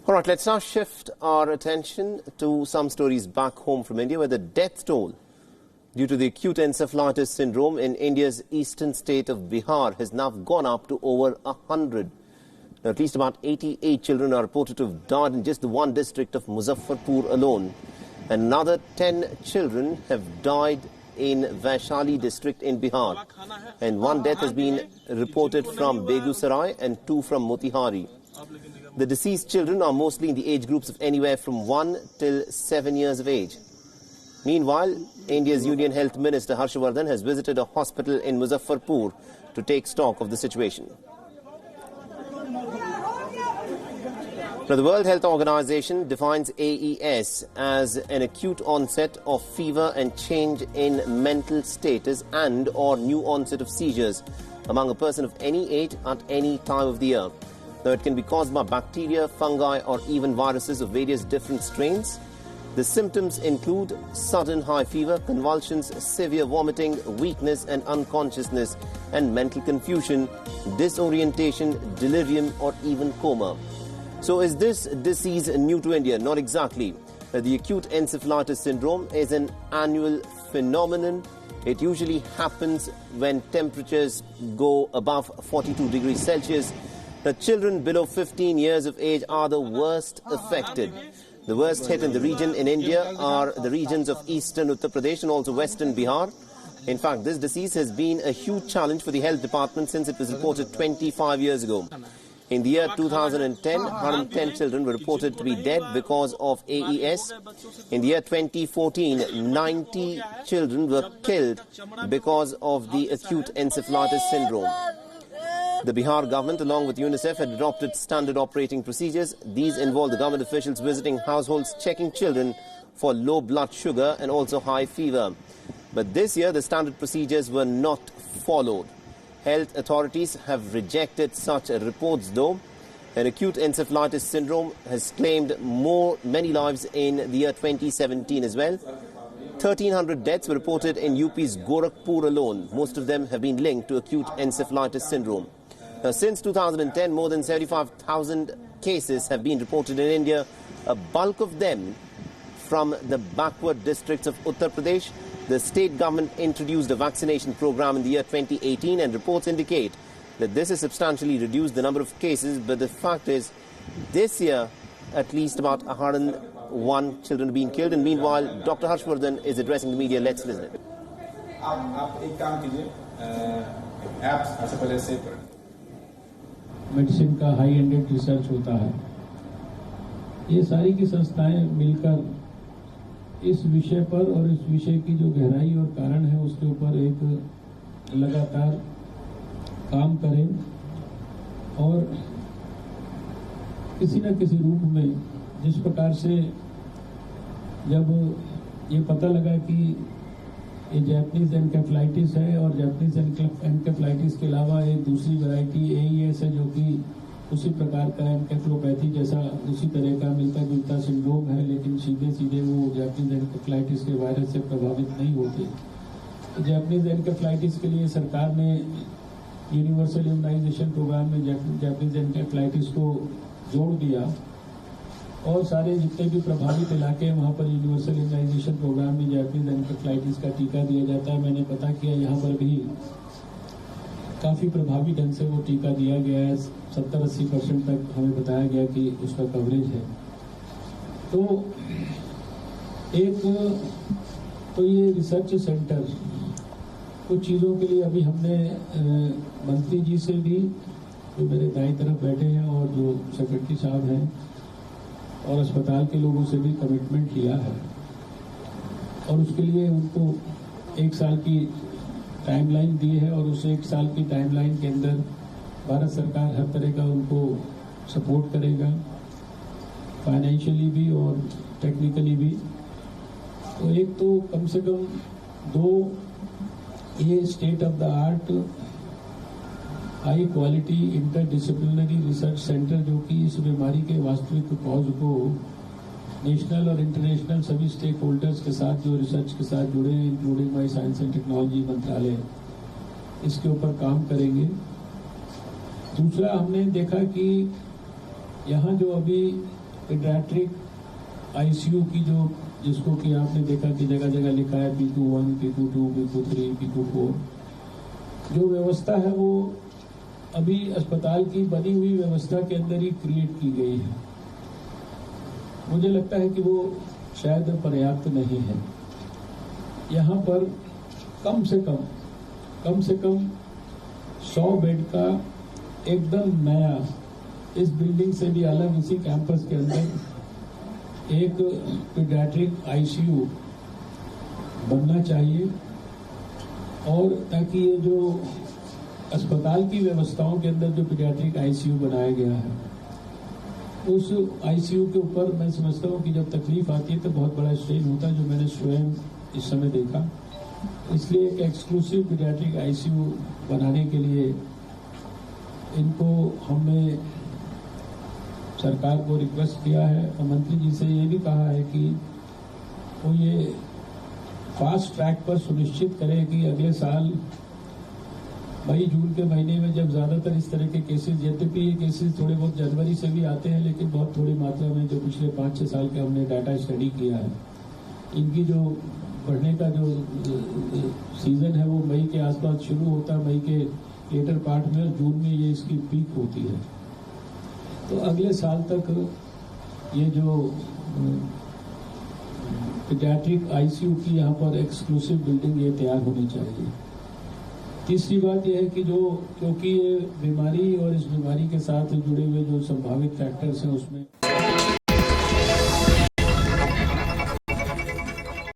All right, let's now shift our attention to some stories back home from India, where the death toll due to the acute encephalitis syndrome in India's eastern state of Bihar has now gone up to over 100. Now, at least about 88 children are reported to have died in just the one district of Muzaffarpur alone. Another 10 children have died in Vaishali district in Bihar. And one death has been reported from Begusarai and 2 from Motihari. The deceased children are mostly in the age groups of anywhere from 1 till 7 years of age. Meanwhile, India's Union Health Minister Harshvardhan has visited a hospital in Muzaffarpur to take stock of the situation. Now, the World Health Organization defines AES as an acute onset of fever and change in mental status and or new onset of seizures among a person of any age at any time of the year. Now, it can be caused by bacteria, fungi or even viruses of various different strains. The symptoms include sudden high fever, convulsions, severe vomiting, weakness and unconsciousness, and mental confusion, disorientation, delirium or even coma. So is this disease new to India? Not exactly. The acute encephalitis syndrome is an annual phenomenon. It usually happens when temperatures go above 42 degrees Celsius. The children below 15 years of age are the worst affected. The worst hit in the region in India are the regions of eastern Uttar Pradesh and also western Bihar. In fact, this disease has been a huge challenge for the health department since it was reported 25 years ago. In the year 2010, 110 children were reported to be dead because of AES. In the year 2014, 90 children were killed because of the acute encephalitis syndrome. The Bihar government, along with UNICEF, had adopted standard operating procedures. These involve the government officials visiting households, checking children for low blood sugar and also high fever. But this year, the standard procedures were not followed. Health authorities have rejected such reports, though. An acute encephalitis syndrome has claimed many lives in the year 2017 as well. 1,300 deaths were reported in UP's Gorakhpur alone. Most of them have been linked to acute encephalitis syndrome. Now, since 2010, more than 75,000 cases have been reported in India, a bulk of them from the backward districts of Uttar Pradesh. The state government introduced a vaccination program in the year 2018, and reports indicate that this has substantially reduced the number of cases. But the fact is, this year, at least about 101 children have been killed. And meanwhile, Dr. Harshvardhan is addressing the media. Let's listen. Medicine का high ended research होता है। ये सारी की संस्थाएं मिलकर इस विषय पर और इस विषय की जो गहराई और कारण है उसके ऊपर एक लगातार काम करें और किसी न किसी रूप में, जिस प्रकार से जब ये पता लगा कि ये जैपनीज एनकेफेलाइटिस है और जैपनीज एनकेफेलाइटिस के अलावा एक दूसरी वैरायटी AES है जो कि उसी प्रकार का एनकेफेलोपैथी जैसा उसी तरह का मिलता जुलता सिंड्रोम है, लेकिन सीधे वो जैपनीज एनकेफेलाइटिस के वायरस से प्रभावित नहीं होते। तो जैपनीज एनकेफेलाइटिस के लिए सरकार ने यूनिवर्सल इम्यूनाइजेशन प्रोग्राम में जैपनीज एनकेफेलाइटिस को जोड़ दिया और सारे जितने भी प्रभावित इलाके हैं वहाँ पर यूनिवर्सल इम्यूनाइजेशन प्रोग्राम में जैपनीज एनकेफेलाइटिस का टीका दिया जाता है। मैंने पता किया यहाँ पर भी काफ़ी प्रभावी ढंग से वो टीका दिया गया है। 70-80% तक हमें बताया गया कि उसका कवरेज है। तो तो ये रिसर्च सेंटर कुछ चीज़ों के लिए अभी हमने मंत्री जी से भी, जो मेरे दाईं तरफ बैठे हैं, और जो सेक्रेटरी साहब हैं और अस्पताल के लोगों से भी कमिटमेंट लिया है और उसके लिए उनको 1 साल की टाइमलाइन दी है और उस 1 साल की टाइमलाइन के अंदर भारत सरकार हर तरह का उनको सपोर्ट करेगा, फाइनेंशियली भी और टेक्निकली भी। तो एक तो कम से कम 2 ये state of the art high quality interdisciplinary research centre जो कि इस बीमारी के वास्तविक कॉज को नेशनल और इंटरनेशनल सभी स्टेक होल्डर्स के साथ जो रिसर्च के साथ जुड़े हैं, including my science and technology मंत्रालय, इसके ऊपर काम करेंगे। दूसरा, हमने देखा कि यहाँ जो अभी पीडियाट्रिक आईसीयू की जो जिसको कि आपने देखा कि जगह जगह लिखा है P21, P22, P23, P24, जो व्यवस्था है वो अभी अस्पताल की बनी हुई व्यवस्था के अंदर ही क्रिएट की गई है। मुझे लगता है कि वो शायद पर्याप्त नहीं है। यहाँ पर कम से कम 100 बेड का एकदम नया, इस बिल्डिंग से भी अलग, इसी कैंपस के अंदर एक पीडियाट्रिक आईसीयू बनना चाहिए, और ताकि ये जो अस्पताल की व्यवस्थाओं के अंदर जो पीडियाट्रिक आईसीयू बनाया गया है, उस आईसीयू के ऊपर मैं समझता हूँ कि जब तकलीफ आती है तो बहुत बड़ा स्ट्रेन होता है, जो मैंने स्वयं इस समय देखा। इसलिए एक एक्सक्लूसिव पीडियाट्रिक आईसीयू बनाने के लिए इनको हमने सरकार को रिक्वेस्ट किया है, और मंत्री जी से ये भी कहा है कि वो ये फास्ट ट्रैक पर सुनिश्चित करें कि अगले साल मई जून के महीने में, जब ज्यादातर इस तरह के केसेस, यद्यपि ये केसेस थोड़े बहुत जनवरी से भी आते हैं, लेकिन बहुत थोड़ी मात्रा में, जो पिछले 5-6 साल के हमने डाटा स्टडी किया है, इनकी जो बढ़ने का जो सीजन है वो मई के आसपास शुरू होता है, मई के लेटर पार्ट में, और जून में ये इसकी पीक होती है। तो अगले साल तक ये जो पीडियाट्रिक आईसीयू की यहाँ पर एक्सक्लूसिव बिल्डिंग ये तैयार होनी चाहिए। तीसरी बात यह है कि क्योंकि ये बीमारी और इस बीमारी के साथ जुड़े हुए जो संभावित फैक्टर्स हैं उसमें